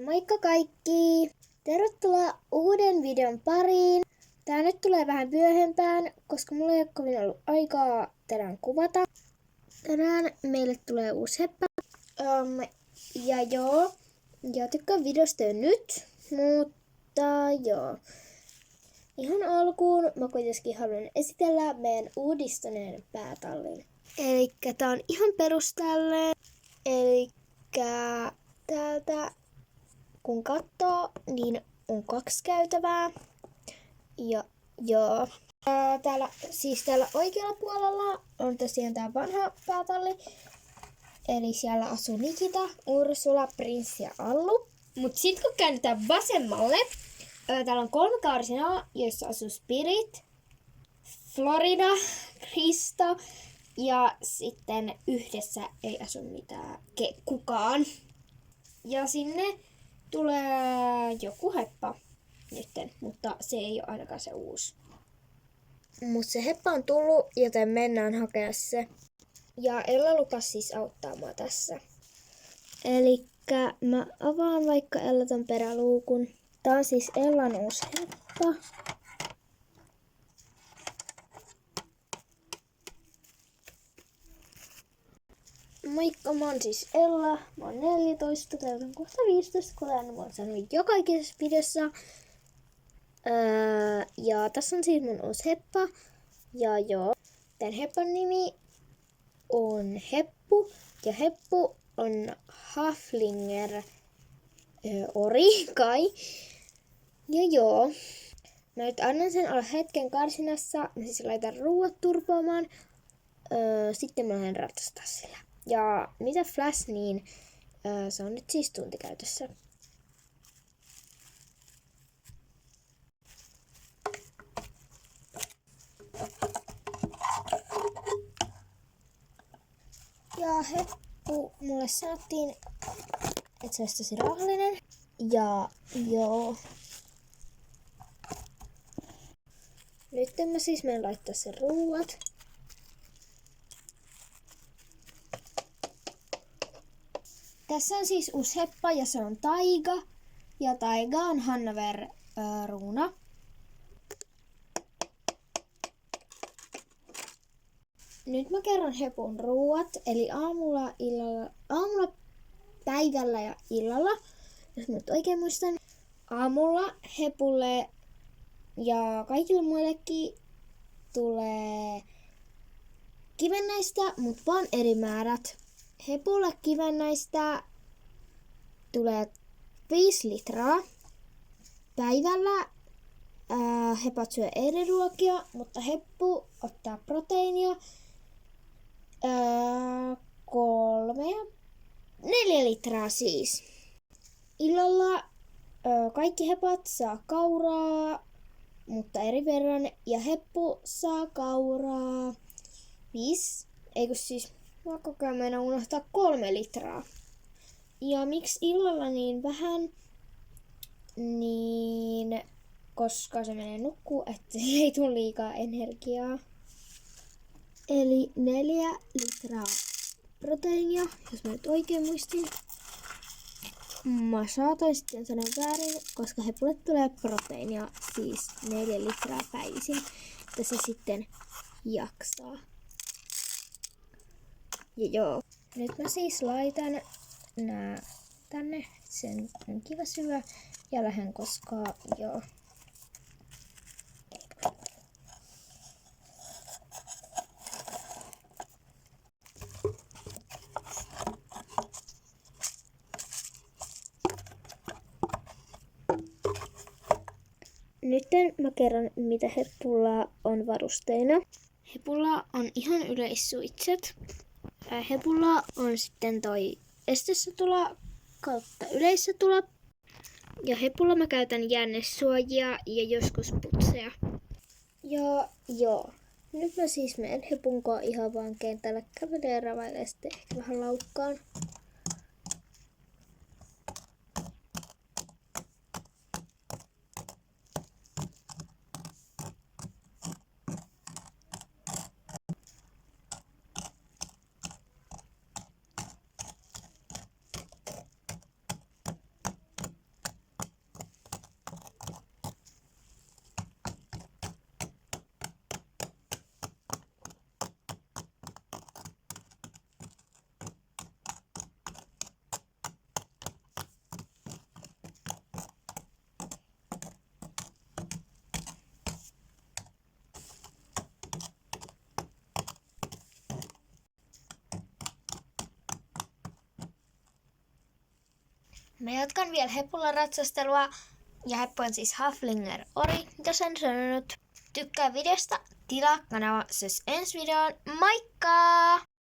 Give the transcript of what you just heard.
Moikka kaikki! Tervetuloa uuden videon pariin. Tää nyt tulee vähän myöhempään, koska mulla ei ole kovin ollut aikaa tänään kuvata. Tänään meille tulee uusi heppä. Ja tykkään videosta jo nyt, mutta joo. Ihan alkuun mä kuitenkin haluan esitellä meidän uudistuneen päätallin. Elikkä tää on ihan peruställeen. Elikkä täältä kun katsoo, niin on 2 käytävää. Ja joo. Täällä oikealla puolella on tosiaan tää vanha päätalli. Eli siellä asuu Nikita, Ursula, Prinssi ja Allu. Mut sit kun käännetään vasemmalle, täällä on 3 karsinaa, joissa asuu Spirit, Florida, Krista ja sitten yhdessä ei asu mitään kukaan. Ja sinne tulee joku heppa nytten, mutta se ei ole ainakaan se uusi. Mutta se heppa on tullut, joten mennään hakemaan se. Ja Ella lupasi siis auttaa mua tässä. Elikkä mä avaan vaikka Ella ton peräluukun. Tää on siis Ellan uusi heppa. Moikka, mä oon siis Ella. Mä oon 14, täytän kohta 15, kuten mä oon sanonut joka ikisessä videossa. Ja tässä on siis mun uusi heppa. Ja joo, tän heppan nimi on Heppu. Ja Heppu on Haflinger ori kai. Ja joo, mä nyt annan sen olla hetken karsinassa. Mä siis laitan ruuat turpoamaan. Sitten mä lähden ratsastaa sillä. Ja mitä Flash, niin se on nyt siis tuntikäytössä. Ja Heppu, mulle sanottiin, että se olisi tosi rauhallinen. Ja joo. Nyt mä siis menen laittaa sen ruuat. Tässä on siis uusi heppa ja se on Taiga. Ja Taiga on Hannaver ruuna. Nyt mä kerron Hepun ruuat. Eli aamulla, päivällä ja illalla. Jos mä nyt oikein muistan. Aamulla Hepulle ja kaikille muillekin tulee kivennäistä, mutta vaan eri määrät. Hepulle kivennäistä tulee 5 litraa. Päivällä hepat syö eri ruokia, mutta Heppu ottaa proteiinia 4 litraa siis. Illalla kaikki hepat saa kauraa, mutta eri verran. Ja Heppu saa kauraa 5, mä koko ajan meinaan unohtaa 3 litraa. Ja miksi illalla niin vähän? Niin koska se menee nukkuu, että sille ei tule liikaa energiaa. Eli 4 litraa proteiinia, jos mä nyt oikein muistin. Mä saatoin sitten sanoa väärin, koska Hepulle tulee proteiinia siis 4 litraa päivisin, että se sitten jaksaa. Ja joo, nyt mä siis laitan nää tänne, sen on kiva syödä ja lähden koska joo. Nyt mä kerron, mitä Hepulla on varusteina. Hepulla on ihan yleissuitset. Hepulla on sitten toi estesatula kautta yleissatula. Ja Hepulla mä käytän jännesuojia ja joskus putseja. Ja joo. Nyt mä siis menen Hepunkaan ihan vaan kentälle kävelee ja ravailee sitten ehkä vähän laukkaan. Mä jatkan vielä Heppulla ratsastelua. Ja Heppu on siis Haflinger Ori. Jos en sanonut, tykkää videosta, tilaa kanava, ensi videoon. Moikka!